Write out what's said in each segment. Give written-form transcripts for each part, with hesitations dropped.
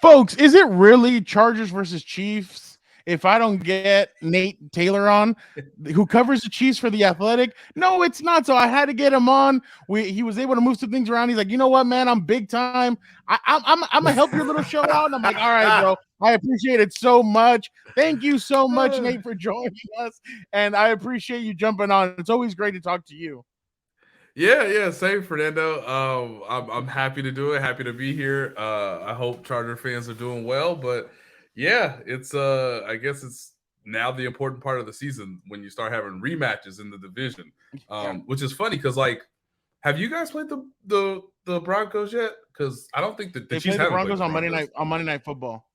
Folks, is it really Chargers versus Chiefs if I don't get Nate Taylor on, who covers the Chiefs for The Athletic? No, it's not. So I had to get him on. He was able to move some things around. He's like, you know what, man, I'm big time. I'm gonna help your little show out. And I'm like, all right, bro. I appreciate it so much. Thank you so much, Nate, for joining us. And I appreciate you jumping on. It's always great to talk to you. Yeah, same, Fernando. I'm happy to do it. Happy to be here. I hope Charger fans are doing well. But yeah, it's I guess it's now the important part of the season when you start having rematches in the division, Yeah. which is funny because like, have you guys played the Broncos yet? Because I don't think that the They Chiefs play the haven't played Broncos the on Broncos. Monday Night Football.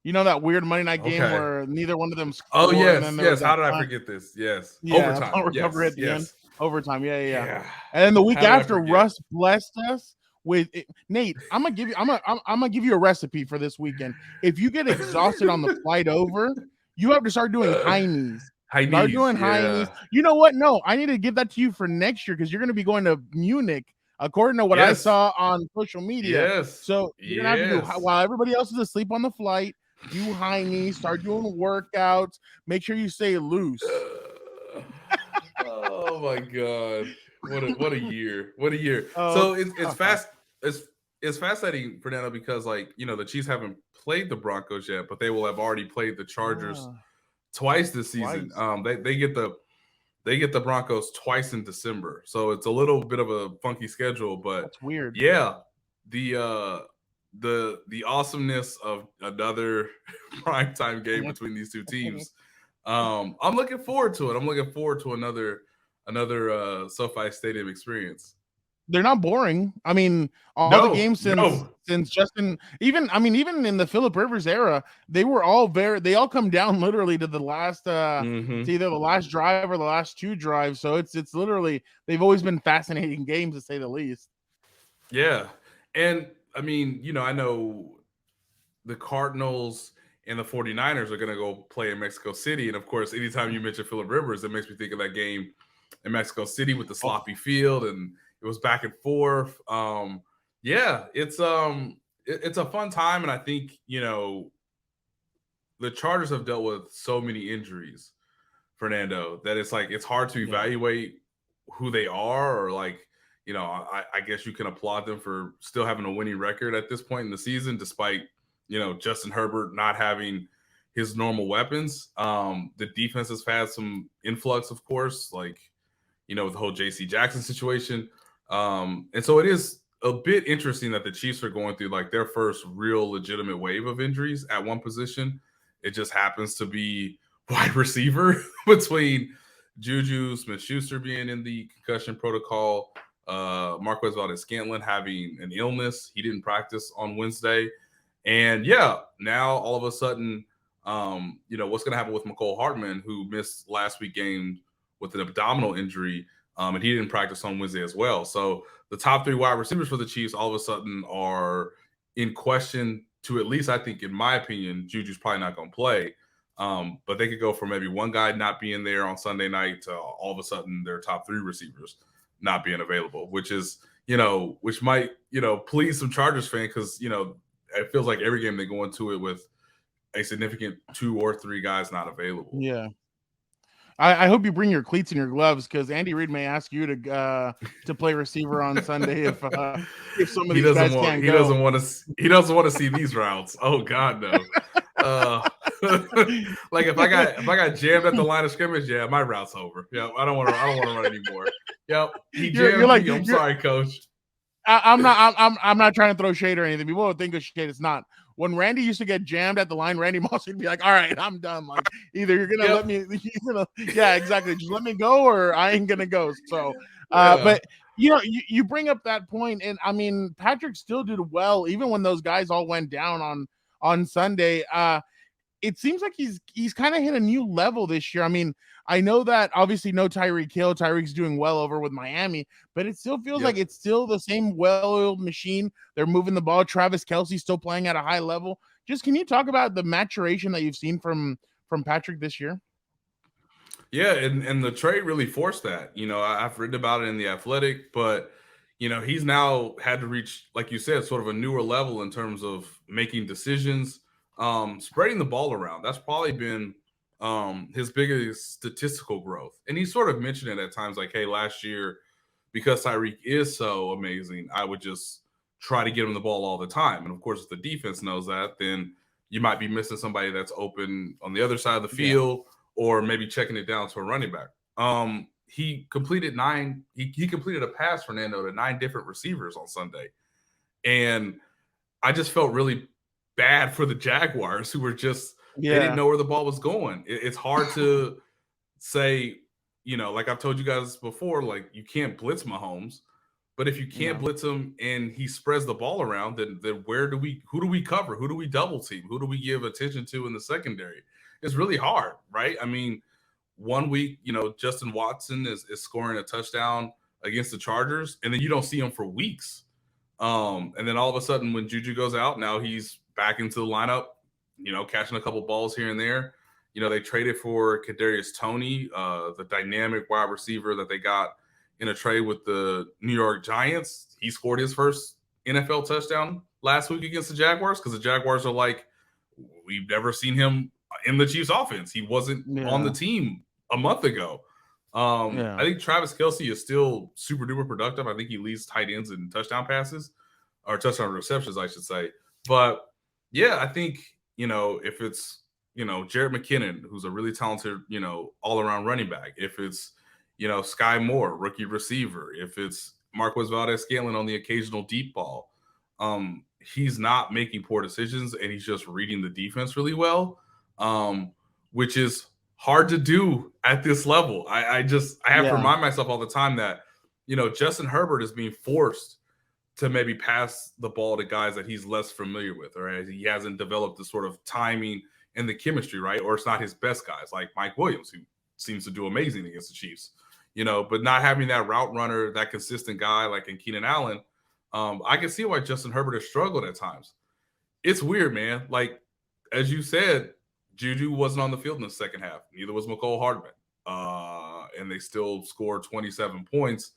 You know that weird Monday night game Okay. where neither one of them Oh score, and then yes, there was yes. How that did I punt. forget this? Yes, Yeah, overtime. punt recovery Yes, at the end, yes. overtime. Yeah. Yeah. And then the week How did I after, forget? Russ blessed us with it. Nate. I'm gonna give you a recipe for this weekend. If you get exhausted on the flight over, you have to start doing high knees. High Start knees. doing high knees. Yeah. You know what? No, I need to give that to you for next year because you're going to be going to Munich, according to what I Yes. saw on social media. Yes. So you're gonna have to do Yes. while everybody else is asleep on the flight. Do high knees. Start doing workouts. Make sure you stay loose. Oh my god. What a year. What a year. Oh, So it's fast it's fascinating, Fernando, because like, the Chiefs haven't played the Broncos yet, but they will have already played the Chargers twice this season. twice. They get the Broncos twice in December. So it's a little bit of a funky schedule, but That's weird. yeah, the the awesomeness of another primetime game between these two teams. I'm looking forward to it. I'm looking forward to another SoFi Stadium experience. They're not boring. I mean, all the No, games no. since Justin, even in the Phillip Rivers era, they all come down literally to the last to Hmm. either the last drive or the last two drives. So it's literally they've always been fascinating games to say the least. Yeah. And I mean, I know the Cardinals and the 49ers are going to go play in Mexico City. And of course, anytime you mention Phillip Rivers, it makes me think of that game in Mexico City with the Oh, sloppy field and it was back and forth. Yeah, it's a fun time. And I think, the Chargers have dealt with so many injuries, Fernando, that it's like it's hard to yeah. evaluate who they are or like, I guess you can applaud them for still having a winning record at this point in the season, despite, Justin Herbert not having his normal weapons. The defense has had some influx, of course, like, with the whole JC Jackson situation. And so it is a bit interesting that the Chiefs are going through like their first real legitimate wave of injuries at one position. It just happens to be wide receiver between Juju Smith-Schuster being in the concussion protocol, Marquez Valdez-Scantling having an illness. He didn't practice on Wednesday. And yeah, now all of a sudden, what's going to happen with McCole Hartman, who missed last week game with an abdominal injury, and he didn't practice on Wednesday as well. So the top three wide receivers for the Chiefs all of a sudden are in question to at least, I think, in my opinion, Juju's probably not going to play. But they could go from maybe one guy not being there on Sunday night to all of a sudden their top three receivers not being available, which is, which might, please some Chargers fan because, it feels like every game they go into it with a significant two or three guys not available. Yeah. I hope you bring your cleats and your gloves because Andy Reid may ask you to play receiver on Sunday if some of he these doesn't guys want can't he go. doesn't want to he doesn't want to see these routes. Oh God, no. Uh, like if I got jammed at the line of scrimmage, yeah, my route's over. Yeah, I don't want to run anymore. Yep, he You're jammed like me. I'm sorry, coach. I'm not trying to throw shade or anything. People would think of shade. It's not. When Randy used to get jammed at the line, Randy Moss would be like, "All right, I'm done. Like either you're gonna let Yep. me, yeah, exactly. Just let me go, or I ain't gonna go." So, Yeah. but you bring up that point, and I mean, Patrick still did well even when those guys all went down on Sunday. It seems like he's kind of hit a new level this year. I mean, I know that obviously no Tyreek Hill. Tyreek's doing well over with Miami, but it still feels like Yep. it's still the same well-oiled machine. They're moving the ball. Travis Kelce still playing at a high level. Just can you talk about the maturation that you've seen from Patrick this year? Yeah, and the trade really forced that. I've written about it in the Athletic, but he's now had to reach, like you said, sort of a newer level in terms of making decisions, spreading the ball around. That's probably been his biggest statistical growth. And he sort of mentioned it at times, like, hey, last year, because Tyreek is so amazing, I would just try to get him the ball all the time. And of course, if the defense knows that, then you might be missing somebody that's open on the other side of the field, or maybe checking it down to a running back. He completed he completed a pass, Fernando, to 9 different receivers on Sunday. And I just felt really bad for the Jaguars, who were just, they didn't know where the ball was going. It's hard to say, like I've told you guys before, like, you can't blitz Mahomes, but if you can't blitz him and he spreads the ball around, then who do we cover? Who do we double team? Who do we give attention to in the secondary? It's really hard, right? I mean, one week, Justin Watson is scoring a touchdown against the Chargers, and then you don't see him for weeks. And then all of a sudden, when Juju goes out, now he's back into the lineup, catching a couple balls here and there. They traded for Kadarius Toney, the dynamic wide receiver that they got in a trade with the New York Giants. He scored his first NFL touchdown last week against the Jaguars, because the Jaguars are like, we've never seen him in the Chiefs offense. He wasn't on the team a month ago. I think Travis Kelce is still super duper productive. I think he leads tight ends in touchdown passes, or touchdown receptions, I should say. But yeah, I think, if it's, Jared McKinnon, who's a really talented, all around running back, if it's, Sky Moore, rookie receiver, if it's Marquez Valdez-Scantling on the occasional deep ball, he's not making poor decisions, and he's just reading the defense really well, which is hard to do at this level. I have to remind myself all the time that, Justin Herbert is being forced to maybe pass the ball to guys that he's less familiar with, or he hasn't developed the sort of timing and the chemistry, right? Or it's not his best guys, like Mike Williams, who seems to do amazing against the Chiefs, but not having that route runner, that consistent guy like in Keenan Allen. I can see why Justin Herbert has struggled at times. It's weird, man. Like, as you said, Juju wasn't on the field in the second half. Neither was McCole Hardman. And they still scored 27 points,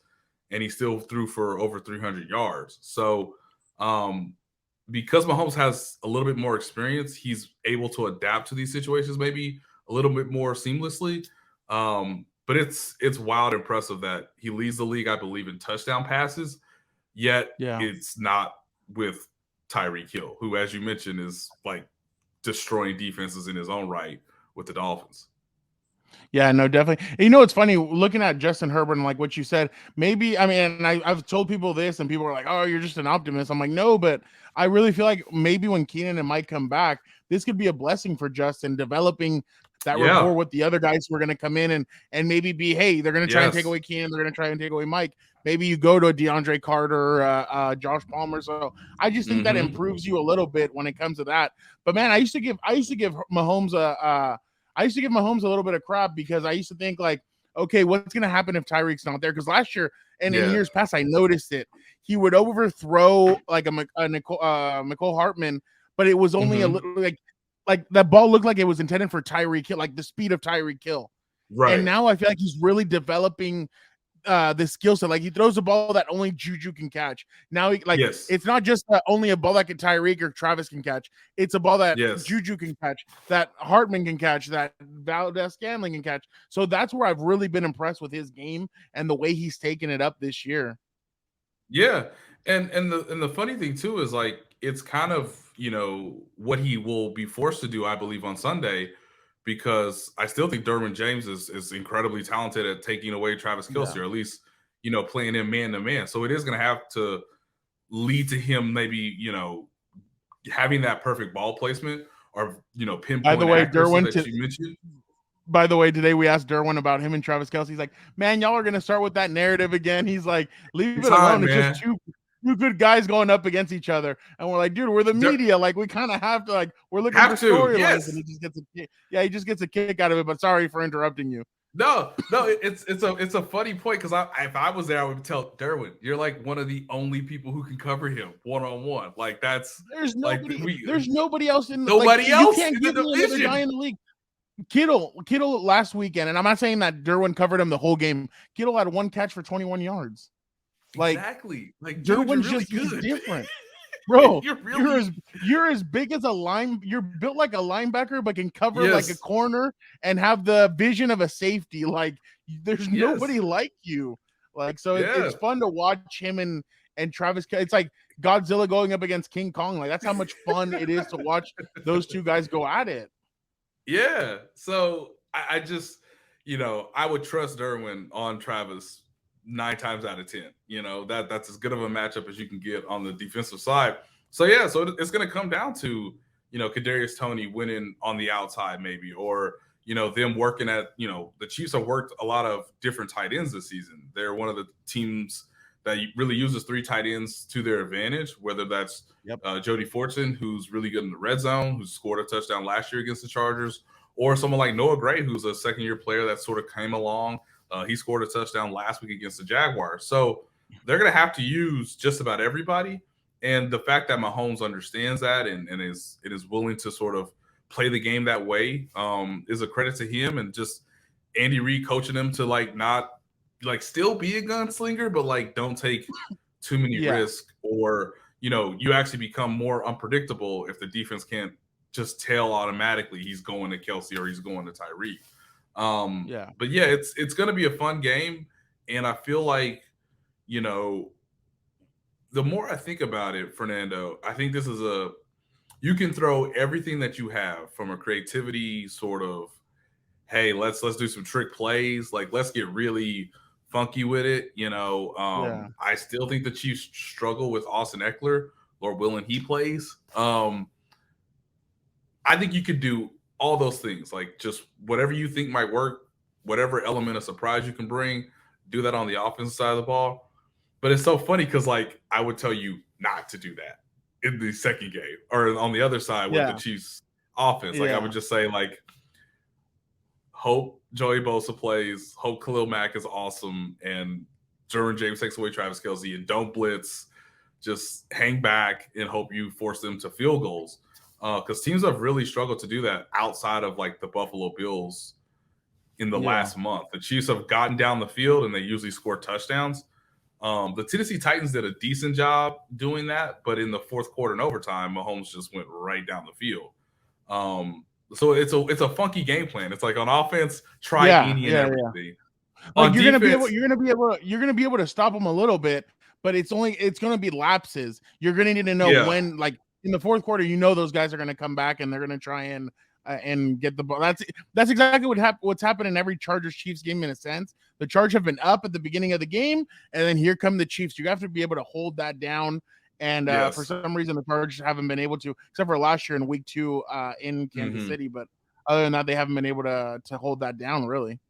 and he still threw for over 300 yards. So because Mahomes has a little bit more experience, he's able to adapt to these situations maybe a little bit more seamlessly. But it's wild impressive that he leads the league, I believe, in touchdown passes, yet it's not with Tyreek Hill, who, as you mentioned, is like destroying defenses in his own right with the Dolphins. Yeah, no, definitely. It's funny looking at Justin Herbert and like what you said. Maybe, I mean, I've told people this, and people are like, "Oh, you're just an optimist." I'm like, no, but I really feel like maybe when Keenan and Mike come back, this could be a blessing for Justin, developing that rapport with the other guys who are going to come in and maybe be, hey, they're going to try and take away Keenan, they're going to try and take away Mike. Maybe you go to a DeAndre Carter, Josh Palmer. So I just think that improves you a little bit when it comes to that. But man, I used to give Mahomes a little bit of crap, because I used to think like, okay, what's going to happen if Tyreek's not there? Because last year and in years past, I noticed it. He would overthrow like a McCole Hartman, but it was only a little like that ball looked like it was intended for Tyreek Hill, like the speed of Tyreek Hill. Right. And now I feel like he's really developing the skill set. Like, he throws a ball that only Juju can catch. Now, it's not just only a ball that Tyreek or Travis can catch. It's a ball that Juju can catch, that Hartman can catch, that Valdez-Scantling can catch. So that's where I've really been impressed with his game and the way he's taken it up this year. Yeah, and the funny thing too is, like, it's kind of, what he will be forced to do, I believe, on Sunday, because I still think Derwin James is incredibly talented at taking away Travis Kelce, or at least, playing him man to man. So it is going to have to lead to him maybe, having that perfect ball placement, or, pinpoint. By the way, Derwin, that you mentioned. By the way, today we asked Derwin about him and Travis Kelce. He's like, man, y'all are going to start with that narrative again. He's like, leave it alone. It's just two good guys going up against each other. And we're like, dude, we're the media. Like, we kind of have to, like, we're looking for storylines. And he just gets a kick out of it. But sorry for interrupting you. No, it's a funny point, because if I was there, I would tell Derwin, you're like one of the only people who can cover him one-on-one. Like, there's nobody else in nobody else you can't in the division. Guy in the league. Kittle last weekend, and I'm not saying that Derwin covered him the whole game. Kittle had one catch for 21 yards. Like Exactly. Like, dude, you're Derwin's really just he's good. different. Bro, You're really you're as big as a line. You're built like a linebacker, but can cover like a yes, corner and have the vision of a safety. Like there's yes, nobody like you. Like so, yeah, it's fun to watch him and Travis. It's like Godzilla going up against King Kong. Like that's how much fun it is to watch those two guys go at it. yeah. So I just, I would trust Derwin on Travis 9 times out of 10. That's as good of a matchup as you can get on the defensive side. So yeah, so it's going to come down to Kadarius Toney winning on the outside maybe, or them working at the Chiefs have worked a lot of different tight ends this season. They're one of the teams that really uses 3 tight ends to their advantage, whether that's Yep. Jody Fortson, who's really good in the red zone, who scored a touchdown last year against the Chargers, or someone like Noah Gray, who's a second-year player that sort of came along. He scored a touchdown last week against the Jaguars. So they're going to have to use just about everybody. And the fact that Mahomes understands that and is willing to sort of play the game that way is a credit to him, and just Andy Reid coaching him to not still be a gunslinger, but don't take too many Yeah. risks, or you actually become more unpredictable if the defense can't just tell automatically he's going to Kelsey or he's going to Tyreek. Yeah. But yeah, it's going to be a fun game, and I feel like the more I think about it, Fernando, I think this is you can throw everything that you have from a creativity sort of, hey, let's do some trick plays, let's get really funky with it. Yeah. I still think the Chiefs struggle with Austin Eckler, Lord willing he plays. I think you could do all those things, just whatever you think might work, whatever element of surprise you can bring, do that on the offensive side of the ball. But it's so funny because I would tell you not to do that in the second game, or on the other side with the Yeah. Chiefs offense. I would just say hope Joey Bosa plays, hope Khalil Mack is awesome, and Derwin James takes away Travis Kelce, and don't blitz. Just hang back and hope you force them to field goals. Because teams have really struggled to do that outside of the Buffalo Bills in the Yeah. last month. The Chiefs have gotten down the field and they usually score touchdowns. The Tennessee Titans did a decent job doing that, but in the fourth quarter and overtime, Mahomes just went right down the field. So it's a funky game plan. It's on offense, try Yeah. any and Yeah. Yeah. everything. Like On defense, you're gonna be able to stop them a little bit, but it's gonna be lapses. You're gonna need to know yeah, when, like in the fourth quarter, those guys are gonna come back and they're gonna try and get the ball. That's exactly what's happened in every Chargers Chiefs game in a sense. The Chargers have been up at the beginning of the game, and then here come the Chiefs. You have to be able to hold that down. And for yes. some reason, the Chargers haven't been able to, except for last year in Week 2 in Kansas Mm-hmm. City. But other than that, they haven't been able to hold that down really.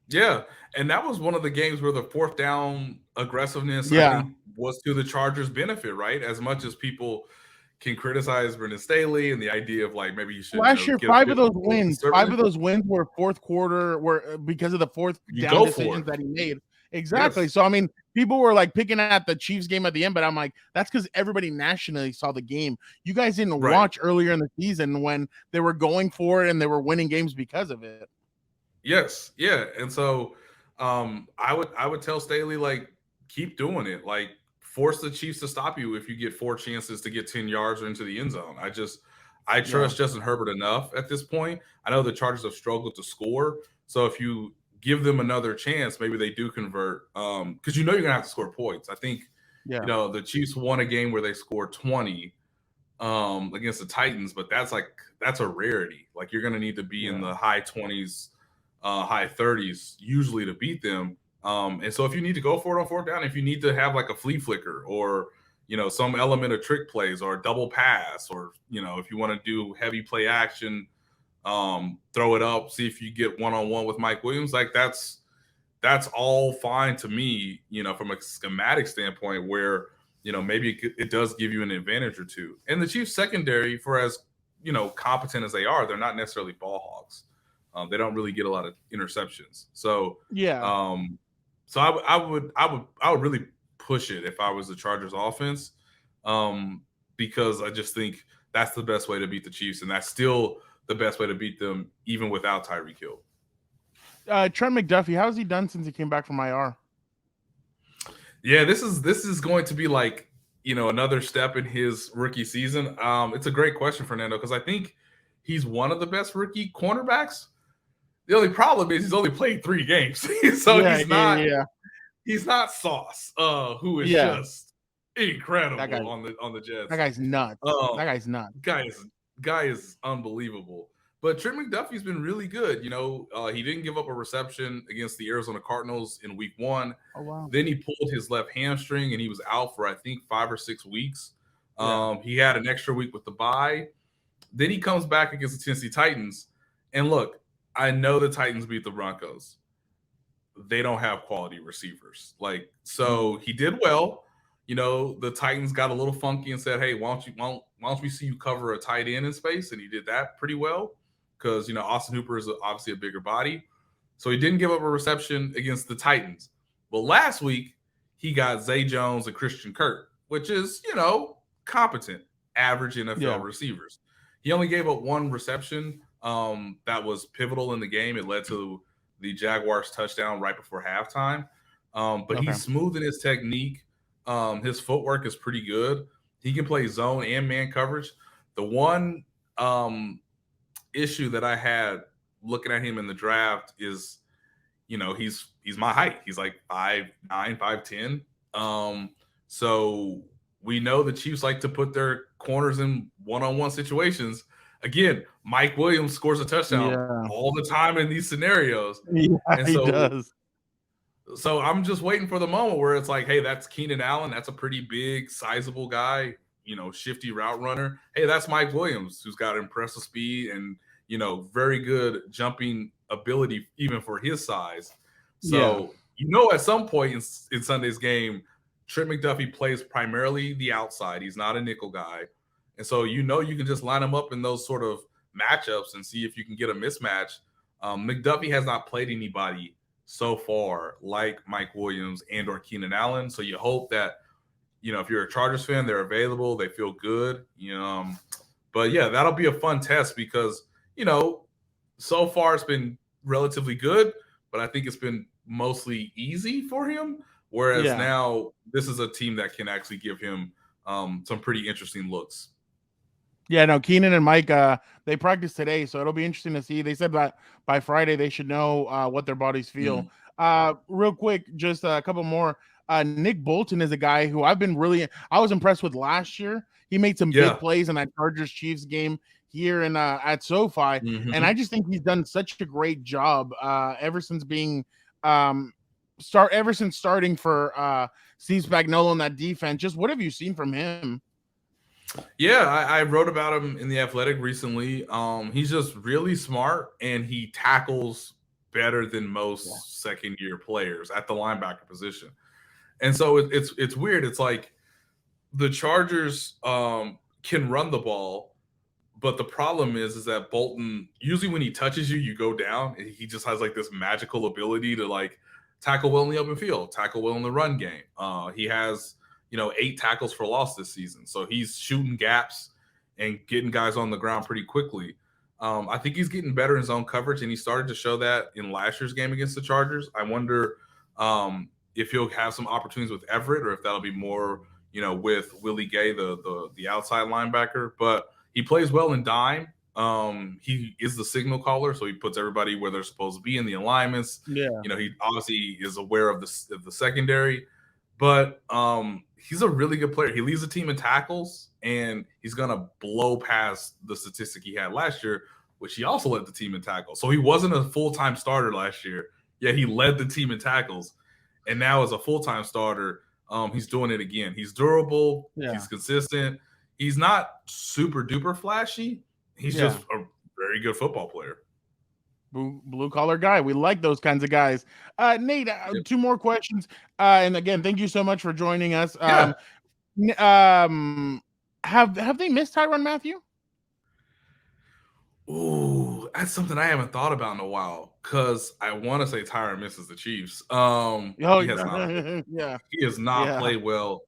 Yeah, and that was one of the games where the fourth down aggressiveness, I Yeah. think, was to the Chargers' benefit, right? As much as people can criticize Brendan Staley and the idea of maybe you should, Last year, get a bit more five conservative, of those wins were fourth quarter, were because of the fourth you down go for decisions it. that he made. Exactly. Yes, So I mean, people were picking at the Chiefs game at the end, but I'm like, that's because everybody nationally saw the game. You guys didn't right. watch earlier in the season when they were going for it and they were winning games because of it. Yes, yeah, and so I would tell Staley keep doing it, force the Chiefs to stop you if you get 4 chances to get 10 yards or into the end zone. I Yeah. trust Justin Herbert enough at this point. I know the Chargers have struggled to score, so if you give them another chance, maybe they do convert. Because you're gonna have to score points. I think Yeah. the Chiefs won a game where they scored 20 against the Titans, but that's a rarity. You're gonna need to be in Yeah. the high 20s, high 30s usually to beat them. And so if you need to go for it on fourth down, if you need to have a flea flicker, or some element of trick plays or a double pass, or if you want to do heavy play action, throw it up, see if you get one-on-one with Mike Williams, that's all fine to me, from a schematic standpoint, where maybe it does give you an advantage or two. And the Chiefs secondary, for as competent as they are, they're not necessarily ball hogs. They don't really get a lot of interceptions. So, Yeah. I would really push it if I was the Chargers offense, because I just think that's the best way to beat the Chiefs, and that's still the best way to beat them even without Tyreek Hill. Trent McDuffie, how has he done since he came back from IR? Yeah, this is going to be like, another step in his rookie season. It's a great question, Fernando, because I think he's one of the best rookie cornerbacks. The only problem is he's only played 3 games, so Yeah, yeah. he's not Sauce, who is Yeah. just That guy incredible on the that Jets. guy's nuts. Um, That guy's nuts. guy is guy is unbelievable. But Trent McDuffie's been really good. He didn't give up a reception against the Arizona Cardinals in Week 1. Oh wow. Then he pulled his left hamstring and he was out for I think 5 or 6 weeks. Yeah. He had an extra week with the bye. Then he comes back against the Tennessee Titans. And look, I know the Titans beat the Broncos. They don't have quality receivers. So he did well. The Titans got a little funky and said, "Hey, why don't we see you cover a tight end in space?" And he did that pretty well because Austin Hooper is obviously a bigger body. So he didn't give up a reception against the Titans. But last week he got Zay Jones and Christian Kirk, which is competent, average NFL receivers. He only gave up 1 reception that was pivotal in the game. It led to the Jaguars touchdown right before halftime. But he's smooth in his technique. His footwork is pretty good. He can play zone and man coverage. The one issue that I had looking at him in the draft is, he's my height. He's like 5'9", 5'10". So we know the Chiefs like to put their corners in one-on-one situations. Again, Mike Williams scores a touchdown all the time in these scenarios. Yeah, and so, he does. So I'm just waiting for the moment where it's like, hey, that's Keenan Allen. That's a pretty big, sizable guy, shifty route runner. Hey, that's Mike Williams, who's got impressive speed and, very good jumping ability even for his size. So, at some point in Sunday's game, Trent McDuffie plays primarily the outside. He's not a nickel guy. And so, you can just line him up in those sort of matchups and see if you can get a mismatch. McDuffie has not played anybody so far like Mike Williams and or Keenan Allen. So you hope that, if you're a Chargers fan, they're available, they feel good. But yeah, that'll be a fun test because, so far it's been relatively good, but I think it's been mostly easy for him. Whereas now this is a team that can actually give him some pretty interesting looks. Yeah, no, Keenan and Mike, they practiced today, so it'll be interesting to see. They said that by Friday they should know what their bodies feel. Real quick, just a couple more. Nick Bolton is a guy who I was impressed with last year. He made some big plays in that Chargers Chiefs game here in at SoFi, and I just think he's done such a great job ever since starting for Steve Spagnuolo in that defense. Just what have you seen from him? Yeah, I wrote about him in The Athletic recently. He's just really smart, and he tackles better than most second-year players at the linebacker position. And so it's weird. It's like the Chargers can run the ball, but the problem is that Bolton, usually when he touches you, you go down. And he just has like this magical ability to like tackle well in the open field, tackle well in the run game. He has 8 tackles for loss this season. So he's shooting gaps and getting guys on the ground pretty quickly. I think he's getting better in zone coverage, and he started to show that in last year's game against the Chargers. I wonder if he'll have some opportunities with Everett or if that'll be more, with Willie Gay, the outside linebacker. But he plays well in dime. He is the signal caller, so he puts everybody where they're supposed to be in the alignments. Yeah. He obviously is aware of the secondary. But he's a really good player. He leads the team in tackles, and he's going to blow past the statistic he had last year, which he also led the team in tackles. So he wasn't a full-time starter last year, yet he led the team in tackles. And now as a full-time starter, he's doing it again. He's durable. Yeah. He's consistent. He's not super-duper flashy. He's just a very good football player. Blue collar guy. We like those kinds of guys. Nate, 2 more questions. And again, thank you so much for joining us. Have they missed Tyrann Mathieu? Ooh, that's something I haven't thought about in a while because I want to say Tyrann misses the Chiefs. He has not. He has not played well.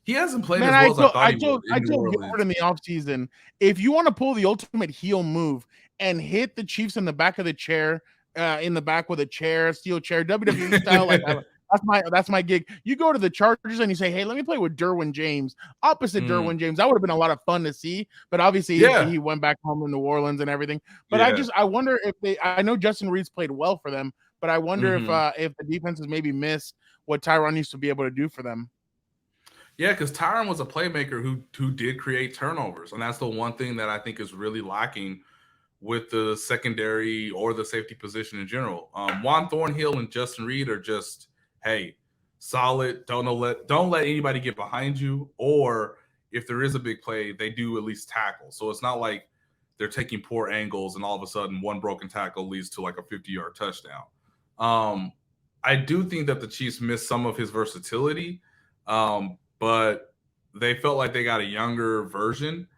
He hasn't played as well as I thought he would. I told Gilbert in the offseason, if you want to pull the ultimate heel move and hit the Chiefs in the back of the chair, in the back with a chair, steel chair, WWE style, like That's my gig. You go to the Chargers and you say, "Hey, let me play with Derwin James." Opposite Derwin James, that would have been a lot of fun to see. But obviously, Yeah. he went back home to New Orleans and everything. But Yeah. I wonder if they. I know Justin Reed's played well for them, but I wonder Mhm. if the defenses maybe missed what Tyron used to be able to do for them. Yeah, because Tyron was a playmaker who did create turnovers, and that's the one thing that I think is really lacking with the secondary or the safety position in general. Juan Thornhill and Justin Reed are just, hey, solid. Don't let anybody get behind you, or if there is a big play, they do at least tackle. So it's not like they're taking poor angles and all of a sudden one broken tackle leads to like a 50-yard touchdown. Um, I do think that the Chiefs missed some of his versatility, but they felt like they got a younger version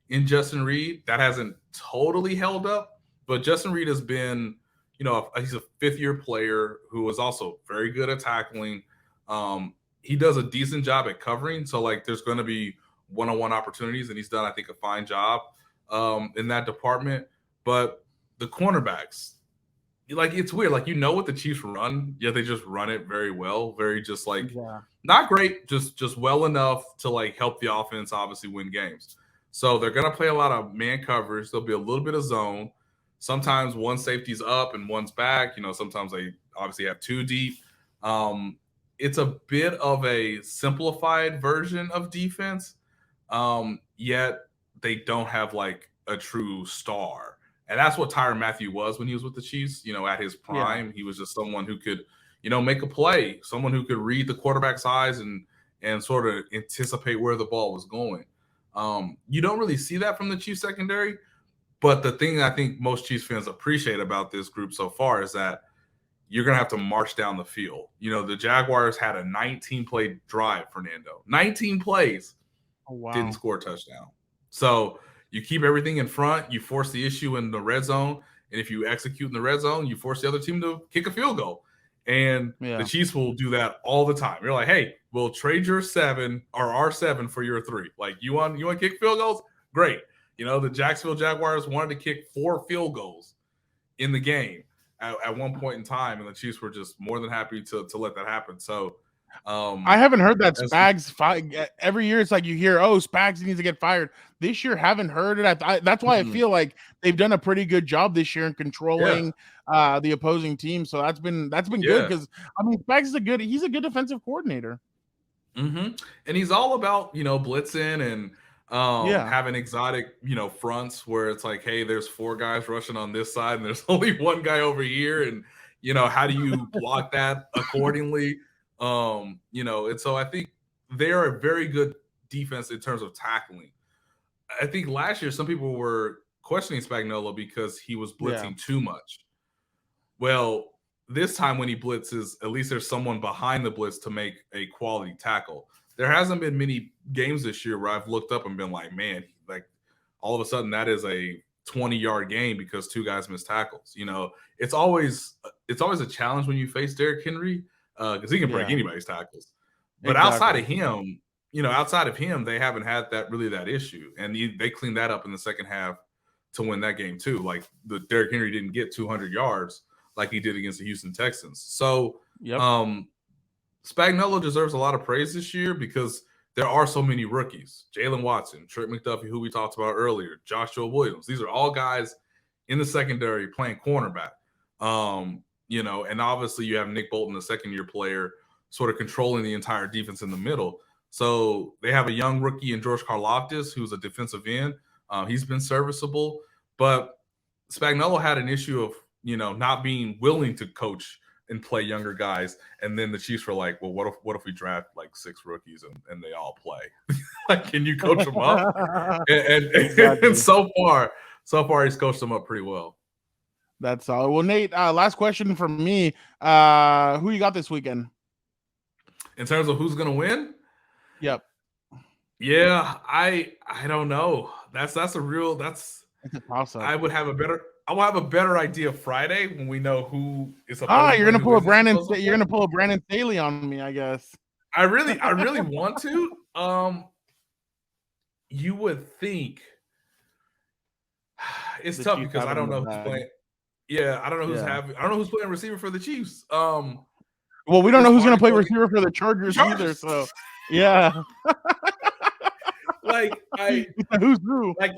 in Justin Reed. That hasn't totally held up, but Justin Reed has been, he's a fifth-year player who is also very good at tackling. He does a decent job at covering, so like there's going to be one-on-one opportunities, and he's done, I think, a fine job in that department. But the cornerbacks, like it's weird. Like what the Chiefs run, yet they just run it very well. Very just like Yeah. not great, just well enough to like help the offense obviously win games. So they're gonna play a lot of man coverage. There'll be a little bit of zone. Sometimes one safety's up and one's back. Sometimes they obviously have two deep. It's a bit of a simplified version of defense, yet they don't have like a true star. And that's what Tyrann Mathieu was when he was with the Chiefs. At his Yeah. prime, he was just someone who could, make a play, someone who could read the quarterback's eyes and sort of anticipate where the ball was going. You don't really see that from the Chiefs secondary, but the thing I think most Chiefs fans appreciate about this group so far is that you're going to have to march down the field. The Jaguars had a 19-play drive, Fernando. 19 plays, Oh, wow. didn't score a touchdown. So you keep everything in front, you force the issue in the red zone, and if you execute in the red zone, you force the other team to kick a field goal. And the Chiefs will do that all the time. You're like, hey, we'll trade your 7 or our 7 for your 3. Like, you want to kick field goals? Great. The Jacksonville Jaguars wanted to kick 4 field goals in the game at one point in time, and the Chiefs were just more than happy to let that happen. So I haven't heard that Spags every year. It's like you hear, oh, Spags needs to get fired. This year, haven't heard it. That's why I feel like they've done a pretty good job this year in controlling the opposing team. So that's been good because I mean, Spags is he's a good defensive coordinator. And he's all about blitzing and having exotic fronts where it's like, hey, there's 4 guys rushing on this side and there's only 1 guy over here, and how do you block that accordingly? And so I think they're a very good defense in terms of tackling. I think last year some people were questioning Spagnuolo because he was blitzing too much. Well, this time when he blitzes, at least there's someone behind the blitz to make a quality tackle. There hasn't been many games this year where I've looked up and been like, man, like all of a sudden that is a 20-yard game because 2 guys missed tackles. It's always a challenge when you face Derrick Henry because he can break anybody's tackles. But outside of him, they haven't had that issue, and they cleaned that up in the second half to win that game too. Like the Derrick Henry didn't get 200 yards like he did against the Houston Texans. So Spagnuolo deserves a lot of praise this year because there are so many rookies. Jalen Watson, Trent McDuffie, who we talked about earlier, Joshua Williams. These are all guys in the secondary playing cornerback. And obviously you have Nick Bolton, the second-year player, sort of controlling the entire defense in the middle. So they have a young rookie in George Karlaftis, who's a defensive end. He's been serviceable, but Spagnuolo had an issue of not being willing to coach and play younger guys, and then the Chiefs were like, well, what if we draft like 6 rookies and they all play? Like, can you coach them up? And so far he's coached them up pretty well. That's all. Well, Nate, last question from me. Who you got this weekend? In terms of who's gonna win? Yep. Yeah, I don't know. That's a toss-up. I will have a better idea Friday when we know who is you're gonna pull a Brandon. You're gonna pull a Brandon Staley on me, I guess. I really want to. You would think it's tough because I don't know who's playing. Yeah, I don't know who's playing receiver for the Chiefs. Well, we don't It's know who's hard going to play go receiver for the Chargers either. Chargers. So, yeah. Like Who's who? like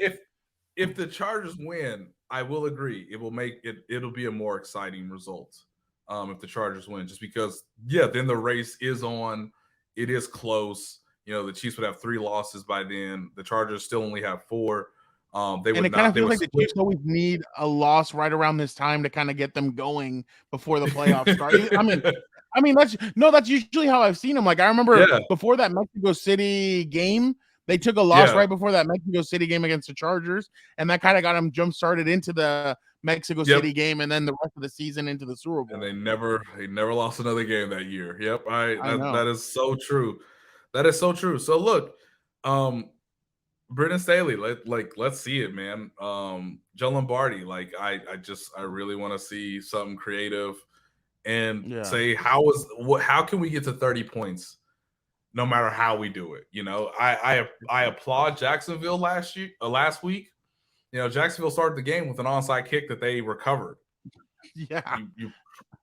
if the Chargers win, I will agree. It will make it. It'll be a more exciting result if the Chargers win, just because. Yeah, then the race is on. It is close. You know, the Chiefs would have 3 losses by then. The Chargers still only have 4. They would And it kind not. of They feels would like the split. Chiefs always need a loss right around this time to kind of get them going before the playoffs start. That's usually how I've seen them. Like I remember Yeah, before that Mexico City game, they took a loss yeah, right before that Mexico City game against the Chargers, and that kind of got them jump started into the Mexico yep. City game, and then the rest of the season into the Super Bowl. And they never lost another game that year. Yep, I know. that is so true. That is so true. So look, Brendan Staley, let's see it, man. Joe Lombardi, I really want to see something creative and say how can we get to 30 points no matter how we do it. You know, I applaud Jacksonville last week. You know, Jacksonville started the game with an onside kick that they recovered. Yeah.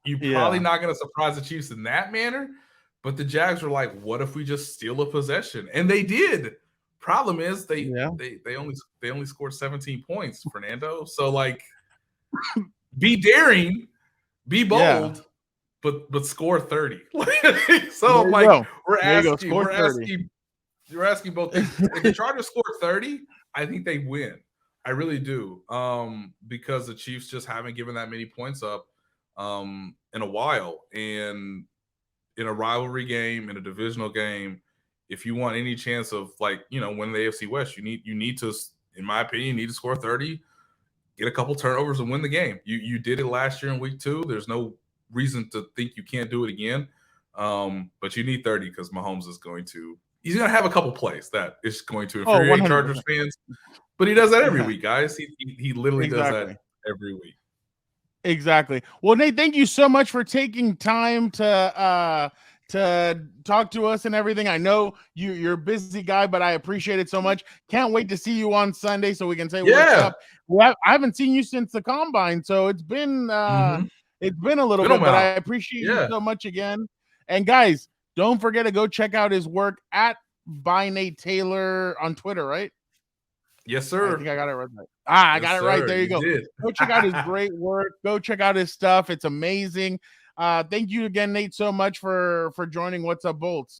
You probably not going to surprise the Chiefs in that manner, but the Jags were like, what if we just steal a possession? And they did. Problem is they only scored 17 points, Fernando. So like be daring, be bold, but score 30. So I'm like, we're asking both things. If the Chargers score 30, I think they win. I really do. Because the Chiefs just haven't given that many points up in a while. And in a rivalry game, in a divisional game, if you want any chance of winning the AFC West, you need to, in my opinion, you need to score 30, get a couple turnovers and win the game. You did it last year in week 2. There's no reason to think you can't do it again. But you need 30 because Mahomes is he's going to have a couple plays that is going to infuriate Chargers fans. But he does that every week, guys. He literally does that every week. Exactly. Well, Nate, thank you so much for taking time to talk to us and everything. I know you're a busy guy, but I appreciate it so much. Can't wait to see you on Sunday so we can say what's up. Well, I haven't seen you since the combine, so it's been a little bit, but I appreciate you so much again. And guys, don't forget to go check out his work at by Nate Taylor on Twitter, right? Yes, sir. I think I got it right. I got it right. There you go. Go check out his great work. Go check out his stuff. It's amazing. Thank you again, Nate, so much for joining What's Up Bolts.